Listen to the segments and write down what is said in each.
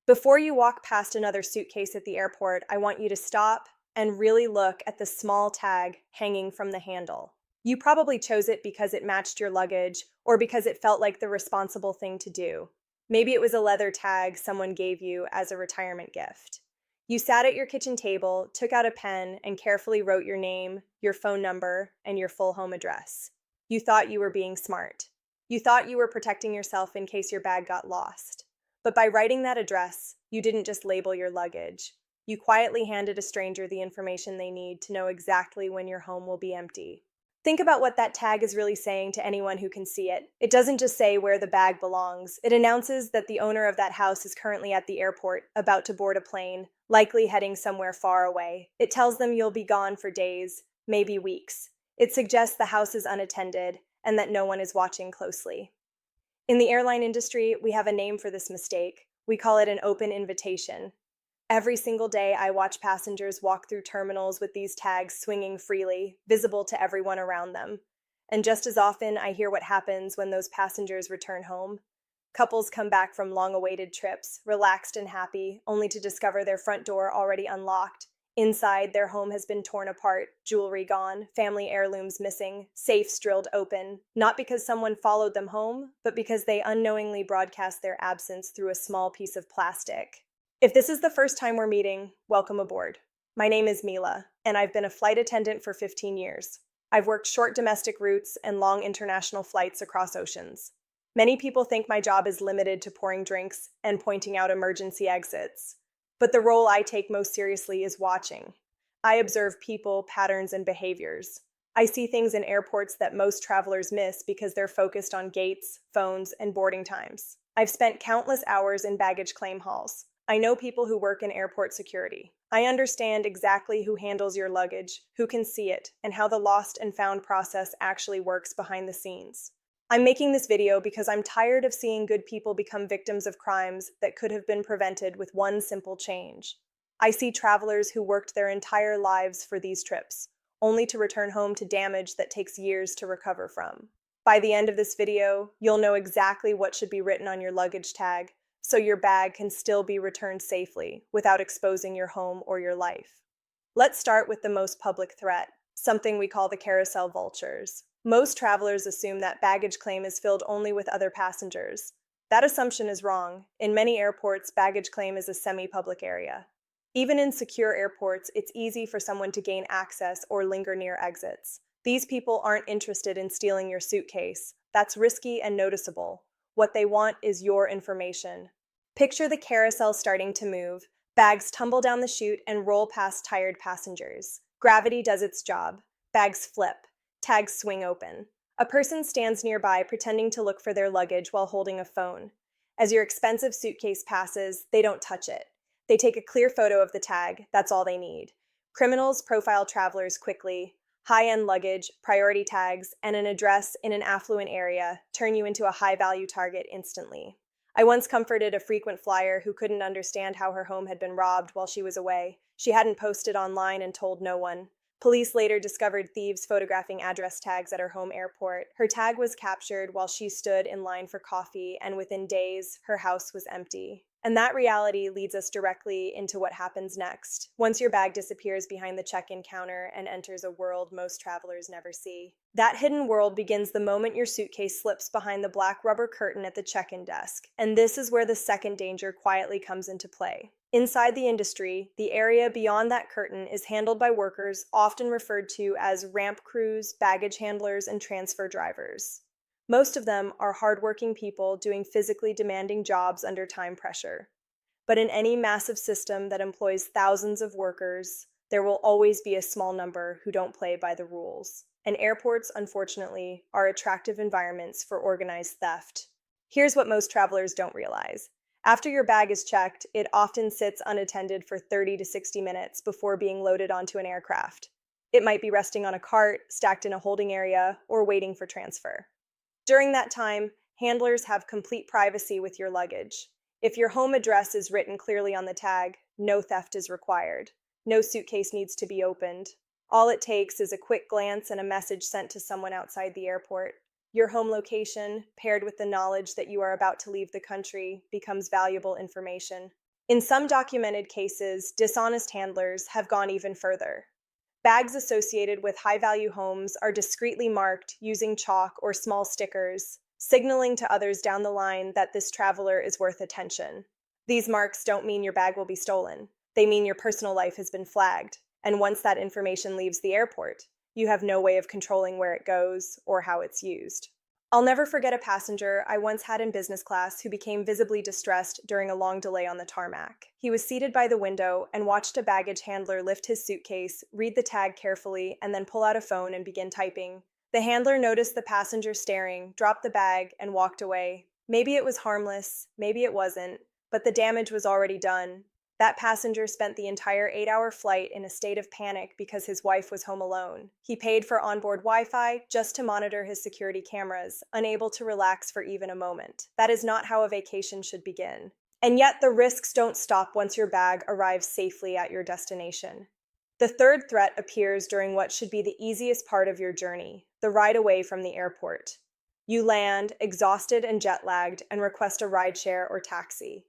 Before you walk past another suitcase at the airport, I want you to stop and really look at the small tag hanging from the handle. You probably chose it because it matched your luggage or because it felt like the responsible thing to do. Maybe it was a leather tag someone gave you as a retirement gift. You sat at your kitchen table, took out a pen, and carefully wrote your name, your phone number, and your full home address. You thought you were being smart. You thought you were protecting yourself in case your bag got lost. But by writing that address, you didn't just label your luggage. You quietly handed a stranger the information they need to know exactly when your home will be empty. Think about what that tag is really saying to anyone who can see it. It doesn't just say where the bag belongs. It announces that the owner of that house is currently at the airport, about to board a plane, likely heading somewhere far away. It tells them you'll be gone for days, maybe weeks. It suggests the house is unattended and that no one is watching closely. In the airline industry, we have a name for this mistake. We call it an open invitation. Every single day, I watch passengers walk through terminals with these tags swinging freely, visible to everyone around them. And just as often, I hear what happens when those passengers return home. Couples come back from long-awaited trips, relaxed and happy, only to discover their front door already unlocked. Inside, their home has been torn apart, jewelry gone, family heirlooms missing, safes drilled open, not because someone followed them home, but because they unknowingly broadcast their absence through a small piece of plastic. If this is the first time we're meeting, welcome aboard. My name is Mila, and I've been a flight attendant for 15 years. I've worked short domestic routes and long international flights across oceans. Many people think my job is limited to pouring drinks and pointing out emergency exits. But the role I take most seriously is watching. I observe people, patterns, and behaviors. I see things in airports that most travelers miss because they're focused on gates, phones, and boarding times. I've spent countless hours in baggage claim halls. I know people who work in airport security. I understand exactly who handles your luggage, who can see it, and how the lost and found process actually works behind the scenes. I'm making this video because I'm tired of seeing good people become victims of crimes that could have been prevented with one simple change. I see travelers who worked their entire lives for these trips, only to return home to damage that takes years to recover from. By the end of this video, you'll know exactly what should be written on your luggage tag, so your bag can still be returned safely without exposing your home or your life. Let's start with the most public threat, something we call the carousel vultures. Most travelers assume that baggage claim is filled only with other passengers. That assumption is wrong. In many airports, baggage claim is a semi-public area. Even in secure airports, it's easy for someone to gain access or linger near exits. These people aren't interested in stealing your suitcase. That's risky and noticeable. What they want is your information. Picture the carousel starting to move. Bags tumble down the chute and roll past tired passengers. Gravity does its job. Bags flip. Tags swing open. A person stands nearby pretending to look for their luggage while holding a phone. As your expensive suitcase passes, they don't touch it. They take a clear photo of the tag. That's all they need. Criminals profile travelers quickly. High-end luggage, priority tags, and an address in an affluent area turn you into a high-value target instantly. I once comforted a frequent flyer who couldn't understand how her home had been robbed while she was away. She hadn't posted online and told no one. Police later discovered thieves photographing address tags at her home airport. Her tag was captured while she stood in line for coffee, and within days, her house was empty. And that reality leads us directly into what happens next, once your bag disappears behind the check-in counter and enters a world most travelers never see. That hidden world begins the moment your suitcase slips behind the black rubber curtain at the check-in desk, and this is where the second danger quietly comes into play. Inside the industry, the area beyond that curtain is handled by workers often referred to as ramp crews, baggage handlers, and transfer drivers. Most of them are hardworking people doing physically demanding jobs under time pressure. But in any massive system that employs thousands of workers, there will always be a small number who don't play by the rules. And airports, unfortunately, are attractive environments for organized theft. Here's what most travelers don't realize. After your bag is checked, it often sits unattended for 30 to 60 minutes before being loaded onto an aircraft. It might be resting on a cart, stacked in a holding area, or waiting for transfer. During that time, handlers have complete privacy with your luggage. If your home address is written clearly on the tag, no theft is required. No suitcase needs to be opened. All it takes is a quick glance and a message sent to someone outside the airport. Your home location, paired with the knowledge that you are about to leave the country, becomes valuable information. In some documented cases, dishonest handlers have gone even further. Bags associated with high-value homes are discreetly marked using chalk or small stickers, signaling to others down the line that this traveler is worth attention. These marks don't mean your bag will be stolen. They mean your personal life has been flagged, and once that information leaves the airport, you have no way of controlling where it goes or how it's used. I'll never forget a passenger I once had in business class who became visibly distressed during a long delay on the tarmac. He was seated by the window and watched a baggage handler lift his suitcase, read the tag carefully, and then pull out a phone and begin typing. The handler noticed the passenger staring, dropped the bag, and walked away. Maybe it was harmless, maybe it wasn't, but the damage was already done. That passenger spent the entire 8-hour flight in a state of panic because his wife was home alone. He paid for onboard Wi-Fi just to monitor his security cameras, unable to relax for even a moment. That is not how a vacation should begin. And yet the risks don't stop once your bag arrives safely at your destination. The third threat appears during what should be the easiest part of your journey, the ride away from the airport. You land, exhausted and jet-lagged, and request a rideshare or taxi.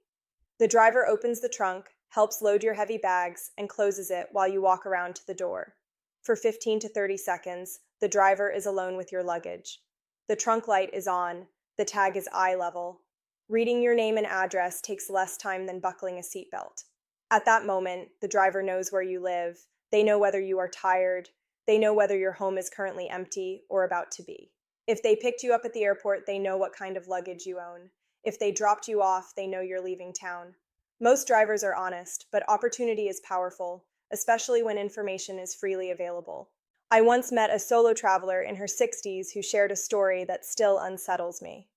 The driver opens the trunk, helps load your heavy bags, and closes it while you walk around to the door. For 15 to 30 seconds, the driver is alone with your luggage. The trunk light is on, the tag is eye level. Reading your name and address takes less time than buckling a seatbelt. At that moment, the driver knows where you live. They know whether you are tired. They know whether your home is currently empty or about to be. If they picked you up at the airport, they know what kind of luggage you own. If they dropped you off, they know you're leaving town. Most drivers are honest, but opportunity is powerful, especially when information is freely available. I once met a solo traveler in her 60s who shared a story that still unsettles me.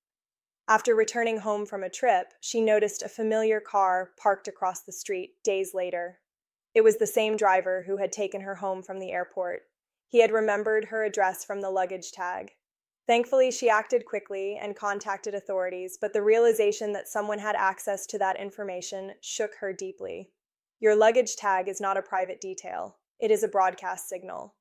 After returning home from a trip, she noticed a familiar car parked across the street days later. It was the same driver who had taken her home from the airport. He had remembered her address from the luggage tag. Thankfully, she acted quickly and contacted authorities, but the realization that someone had access to that information shook her deeply. Your luggage tag is not a private detail. It is a broadcast signal.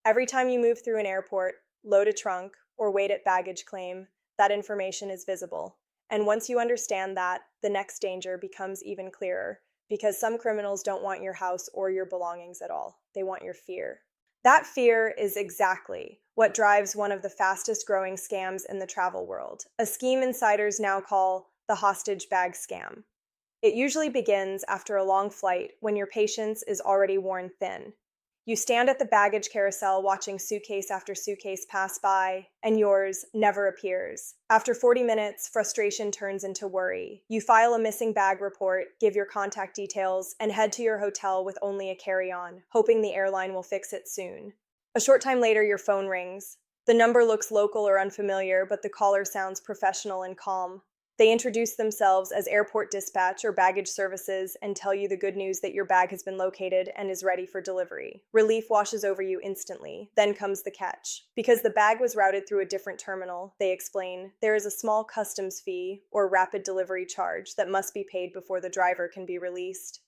Every time you move through an airport, load a trunk, or wait at baggage claim, that information is visible. And once you understand that, the next danger becomes even clearer, because some criminals don't want your house or your belongings at all. They want your fear. That fear is exactly what drives one of the fastest growing scams in the travel world, a scheme insiders now call the hostage bag scam. It usually begins after a long flight when your patience is already worn thin. You stand at the baggage carousel watching suitcase after suitcase pass by, and yours never appears. After 40 minutes, frustration turns into worry. You file a missing bag report, give your contact details, and head to your hotel with only a carry-on, hoping the airline will fix it soon. A short time later, your phone rings. The number looks local or unfamiliar, but the caller sounds professional and calm. They introduce themselves as airport dispatch or baggage services and tell you the good news that your bag has been located and is ready for delivery. Relief washes over you instantly. Then comes the catch. Because the bag was routed through a different terminal, they explain, there is a small customs fee or rapid delivery charge that must be paid before the driver can be released.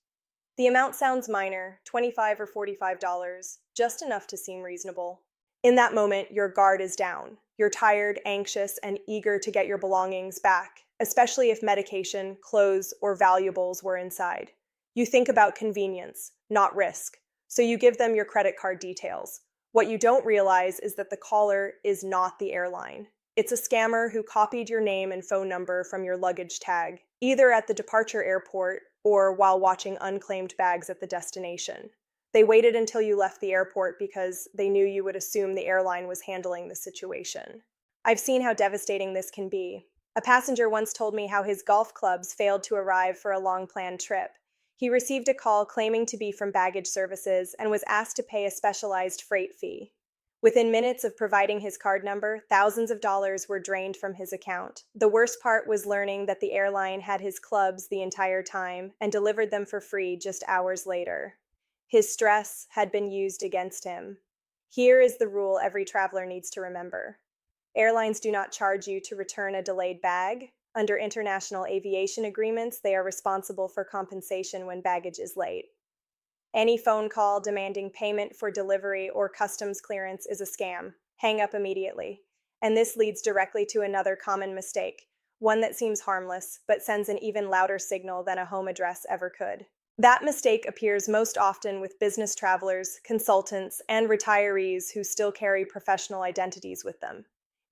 The amount sounds minor, $25 or $45, just enough to seem reasonable. In that moment, your guard is down. You're tired, anxious, and eager to get your belongings back, especially if medication, clothes, or valuables were inside. You think about convenience, not risk, so you give them your credit card details. What you don't realize is that the caller is not the airline. It's a scammer who copied your name and phone number from your luggage tag, either at the departure airport or while watching unclaimed bags at the destination. They waited until you left the airport because they knew you would assume the airline was handling the situation. I've seen how devastating this can be. A passenger once told me how his golf clubs failed to arrive for a long-planned trip. He received a call claiming to be from baggage services and was asked to pay a specialized freight fee. Within minutes of providing his card number, thousands of dollars were drained from his account. The worst part was learning that the airline had his clubs the entire time and delivered them for free just hours later. His stress had been used against him. Here is the rule every traveler needs to remember. Airlines do not charge you to return a delayed bag. Under international aviation agreements, they are responsible for compensation when baggage is late. Any phone call demanding payment for delivery or customs clearance is a scam. Hang up immediately. And this leads directly to another common mistake. one that seems harmless but sends an even louder signal than a home address ever could. That mistake appears most often with business travelers, consultants, and retirees who still carry professional identities with them.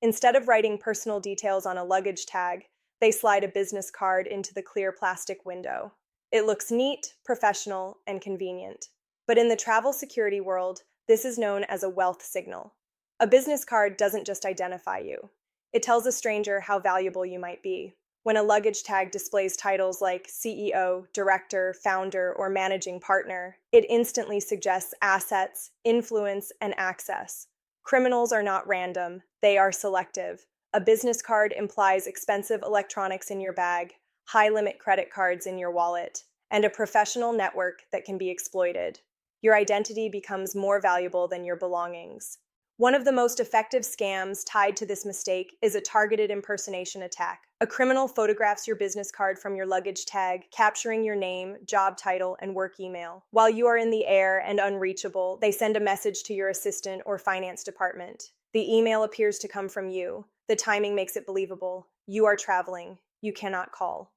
Instead of writing personal details on a luggage tag, they slide a business card into the clear plastic window. It looks neat, professional, and convenient. But in the travel security world, this is known as a wealth signal. A business card doesn't just identify you. It tells a stranger how valuable you might be. When a luggage tag displays titles like CEO, director, founder, or managing partner, it instantly suggests assets, influence, and access. Criminals are not random, they are selective. A business card implies expensive electronics in your bag, high-limit credit cards in your wallet, and a professional network that can be exploited. Your identity becomes more valuable than your belongings. One of the most effective scams tied to this mistake is a targeted impersonation attack. A criminal photographs your business card from your luggage tag, capturing your name, job title, and work email. While you are in the air and unreachable, they send a message to your assistant or finance department. The email appears to come from you. The timing makes it believable. You are traveling. You cannot call.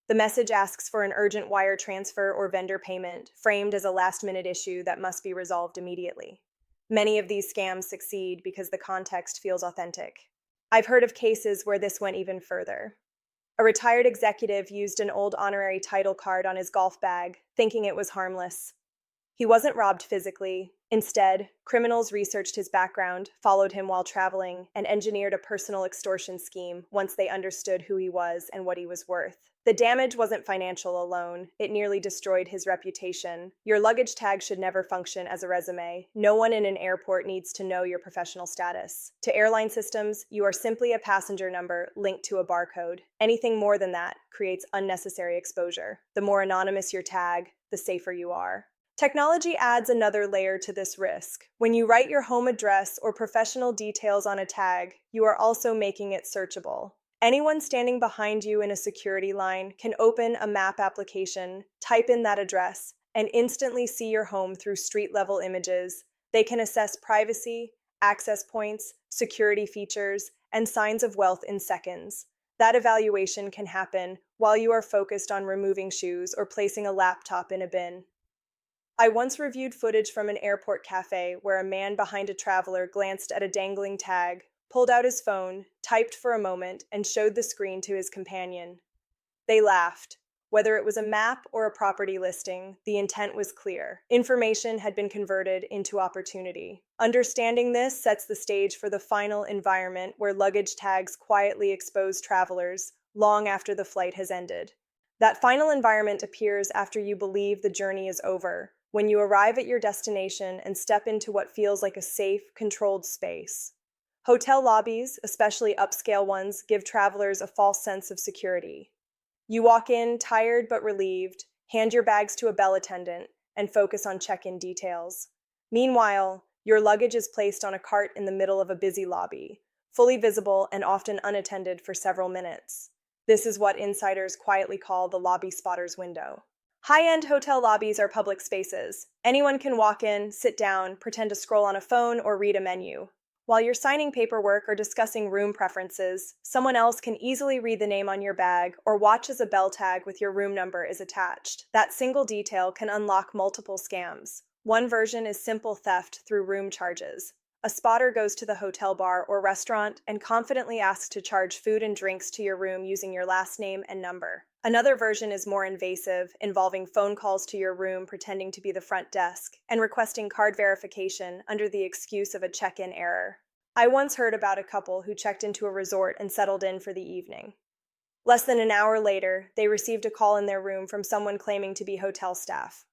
The message asks for an urgent wire transfer or vendor payment, framed as a last-minute issue that must be resolved immediately. Many of these scams succeed because the context feels authentic. I've heard of cases where this went even further. A retired executive used an old honorary title card on his golf bag, thinking it was harmless. He wasn't robbed physically. Instead, criminals researched his background, followed him while traveling, and engineered a personal extortion scheme once they understood who he was and what he was worth. The damage wasn't financial alone. It nearly destroyed his reputation. Your luggage tag should never function as a resume. No one in an airport needs to know your professional status. To airline systems, you are simply a passenger number linked to a barcode. Anything more than that creates unnecessary exposure. The more anonymous your tag, the safer you are. Technology adds another layer to this risk. When you write your home address or professional details on a tag, you are also making it searchable. Anyone standing behind you in a security line can open a map application, type in that address, and instantly see your home through street-level images. They can assess privacy, access points, security features, and signs of wealth in seconds. That evaluation can happen while you are focused on removing shoes or placing a laptop in a bin. I once reviewed footage from an airport cafe where a man behind a traveler glanced at a dangling tag, pulled out his phone, typed for a moment, and showed the screen to his companion. They laughed. Whether it was a map or a property listing, the intent was clear. Information had been converted into opportunity. Understanding this sets the stage for the final environment where luggage tags quietly expose travelers long after the flight has ended. That final environment appears after you believe the journey is over, when you arrive at your destination and step into what feels like a safe, controlled space. Hotel lobbies, especially upscale ones, give travelers a false sense of security. You walk in, tired but relieved, hand your bags to a bell attendant, and focus on check-in details. Meanwhile, your luggage is placed on a cart in the middle of a busy lobby, fully visible and often unattended for several minutes. This is what insiders quietly call the lobby spotter's window. High-end hotel lobbies are public spaces. Anyone can walk in, sit down, pretend to scroll on a phone, or read a menu. While you're signing paperwork or discussing room preferences, someone else can easily read the name on your bag or watch as a bell tag with your room number is attached. That single detail can unlock multiple scams. One version is simple theft through room charges. A spotter goes to the hotel bar or restaurant and confidently asks to charge food and drinks to your room using your last name and number. Another version is more invasive, involving phone calls to your room pretending to be the front desk and requesting card verification under the excuse of a check-in error. I once heard about a couple who checked into a resort and settled in for the evening. Less than an hour later, they received a call in their room from someone claiming to be hotel staff.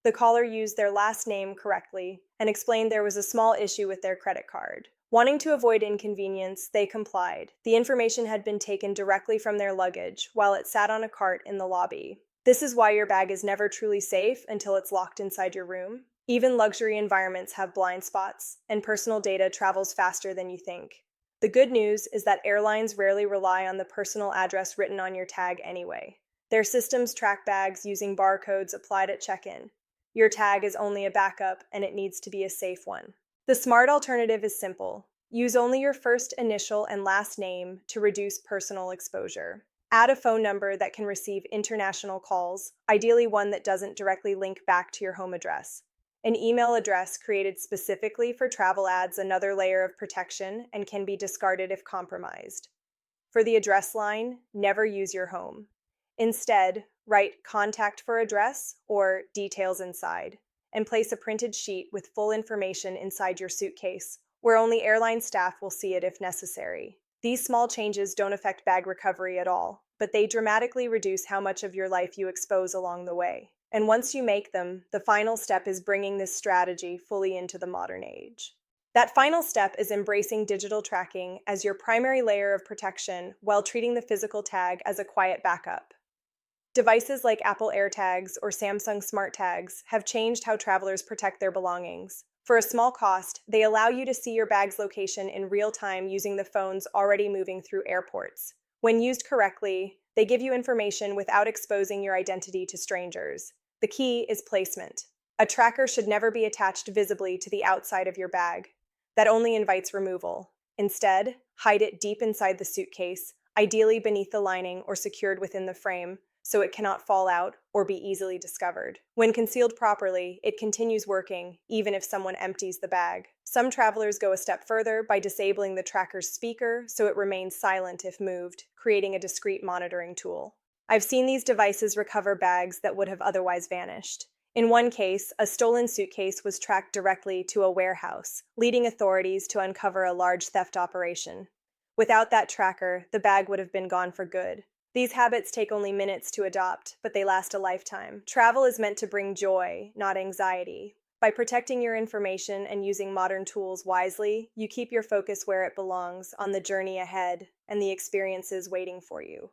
The caller used their last name correctly and explained there was a small issue with their credit card. Wanting to avoid inconvenience, they complied. The information had been taken directly from their luggage while it sat on a cart in the lobby. This is why your bag is never truly safe until it's locked inside your room. Even luxury environments have blind spots, and personal data travels faster than you think. The good news is that airlines rarely rely on the personal address written on your tag anyway. Their systems track bags using barcodes applied at check-in. Your tag is only a backup, and it needs to be a safe one. The smart alternative is simple. Use only your first initial and last name to reduce personal exposure. Add a phone number that can receive international calls, ideally one that doesn't directly link back to your home address. An email address created specifically for travel adds another layer of protection and can be discarded if compromised. For the address line, never use your home. Instead, write contact for address or details inside, and place a printed sheet with full information inside your suitcase, where only airline staff will see it if necessary. These small changes don't affect bag recovery at all, but they dramatically reduce how much of your life you expose along the way. And once you make them, the final step is bringing this strategy fully into the modern age. That final step is embracing digital tracking as your primary layer of protection while treating the physical tag as a quiet backup. Devices like Apple AirTags or Samsung Smart Tags have changed how travelers protect their belongings. For a small cost, they allow you to see your bag's location in real time using the phones already moving through airports. When used correctly, they give you information without exposing your identity to strangers. The key is placement. A tracker should never be attached visibly to the outside of your bag. That only invites removal. Instead, hide it deep inside the suitcase, ideally beneath the lining or secured within the frame, so it cannot fall out or be easily discovered. When concealed properly, it continues working, even if someone empties the bag. Some travelers go a step further by disabling the tracker's speaker so it remains silent if moved, creating a discreet monitoring tool. I've seen these devices recover bags that would have otherwise vanished. In one case, a stolen suitcase was tracked directly to a warehouse, leading authorities to uncover a large theft operation. Without that tracker, the bag would have been gone for good. These habits take only minutes to adopt, but they last a lifetime. Travel is meant to bring joy, not anxiety. By protecting your information and using modern tools wisely, you keep your focus where it belongs, on the journey ahead and the experiences waiting for you.